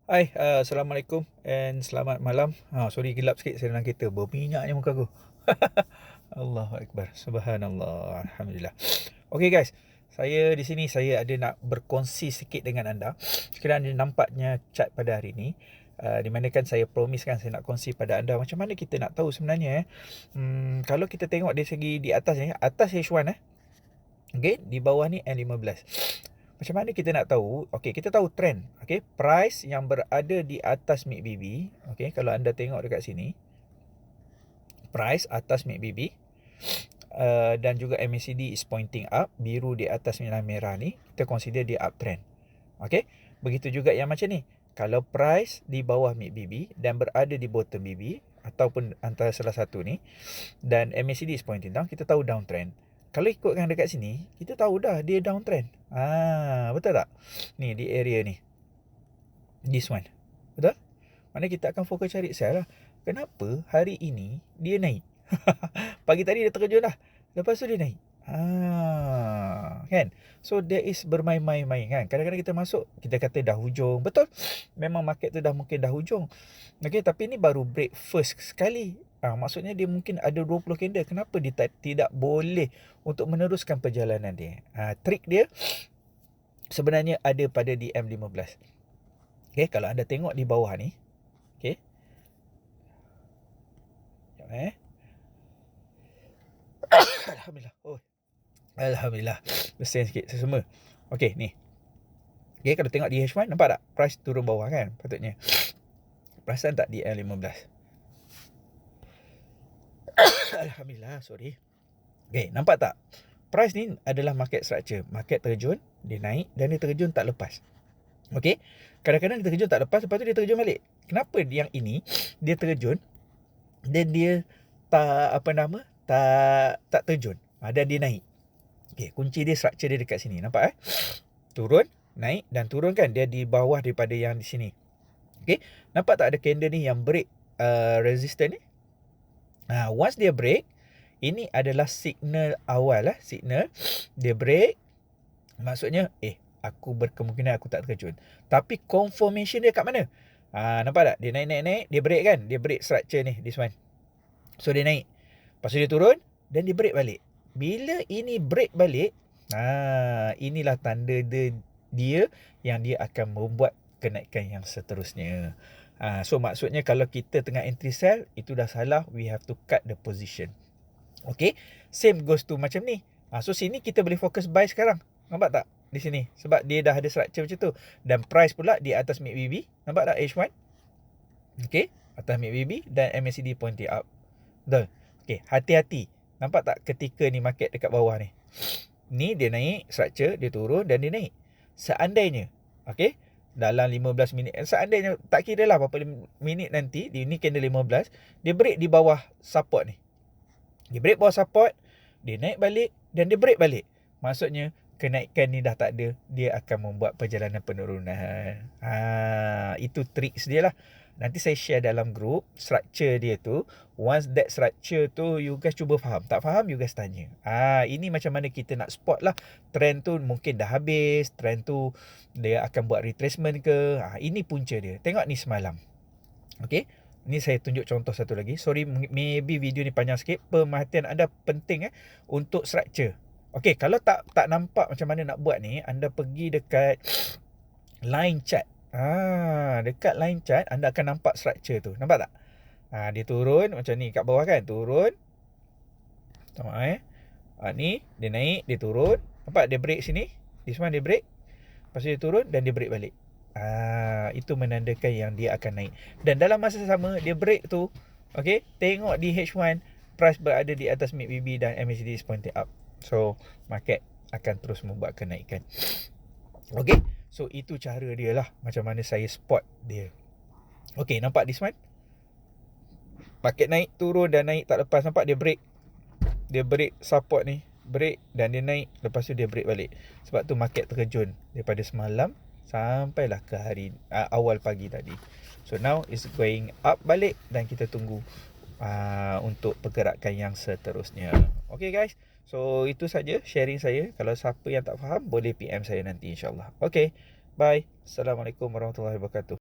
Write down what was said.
Hai, Assalamualaikum and selamat malam. Sorry gelap sikit saya dalam kereta. Berminyaknya muka aku. Allahu Akbar. Subhanallah. Alhamdulillah. Okay guys, saya di sini saya ada nak berkongsi sikit dengan anda. Sekiranya nampaknya chat pada hari ini, di mana kan saya promise kan saya nak kongsi pada anda macam mana kita nak tahu sebenarnya kalau kita tengok dari segi di atas ni, atas H1 okay, di bawah ni N15. Macam mana kita nak tahu? Okey, kita tahu trend. Okey, price yang berada di atas MACD. Okey, kalau anda tengok dekat sini, price atas MACD dan juga MACD is pointing up, biru di atas merah ni, kita consider dia uptrend. Okey, begitu juga yang macam ni. Kalau price di bawah MACD dan berada di bottom BB ataupun antara salah satu ni dan MACD is pointing down, kita tahu downtrend. Kalau ikutkan dekat sini, kita tahu dah dia downtrend. Betul tak? Ni di area ni. This one. Betul? Mana kita akan fokus cari sell lah. Kenapa hari ini dia naik? Pagi tadi dia terkejut dah. Lepas tu dia naik. Kan? So there is bermain-main kan. Kadang-kadang kita masuk, kita kata dah hujung. Betul? Memang market tu dah mungkin dah hujung. Okay, tapi ni baru break first sekali. Maksudnya dia mungkin ada 20 candle. Kenapa dia tidak boleh untuk meneruskan perjalanan dia? Trik dia sebenarnya ada pada di M15. Okay, kalau anda tengok di bawah ni. Okay. Alhamdulillah. Alhamdulillah. Bersin sikit semua. Okay, ni. Okay, kalau tengok di H1, nampak tak? Price turun bawah kan? Patutnya. Perasan tak di M15? Alhamdulillah, sorry. Okay, nampak tak? Price ni adalah market structure. Market terjun, dia naik dan dia terjun tak lepas. Okay, kadang-kadang dia terjun tak lepas, lepas tu dia terjun balik. Kenapa yang ini dia terjun dan dia tak tak terjun, dan dia naik. Okay, kunci dia structure dia dekat sini. Nampak turun, naik dan turun kan, dia di bawah daripada yang di sini. Okay, nampak tak ada candle ni yang break resistance ni? Once dia break, ini adalah signal awal signal dia break. Maksudnya aku berkemungkinan aku tak terkejut. Tapi confirmation dia kat mana? Nampak tak? Dia naik, dia break kan? Dia break structure ni, this one. So dia naik. Lepas tu dia turun dan dia break balik. Bila ini break balik, inilah tanda dia yang dia akan membuat kenaikan yang seterusnya. So maksudnya kalau kita tengah entry sell, itu dah salah, we have to cut the position. Okay, same goes to macam ni. So sini kita boleh fokus buy sekarang. Nampak tak? Di sini. Sebab dia dah ada structure macam tu. Dan price pula di atas MACD. Nampak tak H1? Okay, atas MACD dan MACD pointing up. Betul? Okay, hati-hati. Nampak tak ketika ni market dekat bawah ni? Ni dia naik, structure, dia turun dan dia naik. Seandainya, okay, dalam 15 minit, seandainya tak kira lah berapa minit nanti, ni candle 15, dia break di bawah support ni. Dia break bawah support, dia naik balik dan dia break balik. Maksudnya kenaikan ni dah tak ada, dia akan membuat perjalanan penurunan. Itu tricks dia lah. Nanti saya share dalam group structure dia tu. Once that structure tu you guys cuba faham. Tak faham you guys tanya. Ini macam mana kita nak spot lah. Trend tu mungkin dah habis, trend tu dia akan buat retracement ke. Ini punca dia. Tengok ni semalam. Okay, ni saya tunjuk contoh satu lagi. Sorry, maybe video ni panjang sikit. Pemerhatian anda penting untuk structure. Okay, kalau tak nampak macam mana nak buat ni, anda pergi dekat line chart. Dekat line chart anda akan nampak structure tu. Nampak tak? Dia turun macam ni kat bawah kan, turun. Tengok ni dia naik, dia turun. Nampak dia break sini. This one dia break. Lepas tu dia turun dan dia break balik. Itu menandakan yang dia akan naik. Dan dalam masa sama dia break tu, okay, tengok di H1 price berada di atas MACD dan MACD is pointing up. So market akan terus membuat kenaikan. Okay, so itu cara dia lah, macam mana saya spot dia. Okay, nampak this one? Market naik, turun dan naik tak lepas. Nampak dia break. Dia break support ni, break dan dia naik. Lepas tu dia break balik. Sebab tu market terkejun daripada semalam sampailah ke hari awal pagi tadi. So now it's going up balik dan kita tunggu untuk pergerakan yang seterusnya. Okay guys, so itu saja sharing saya. Kalau siapa yang tak faham boleh PM saya nanti insyaAllah. Okay, bye. Assalamualaikum warahmatullahi wabarakatuh.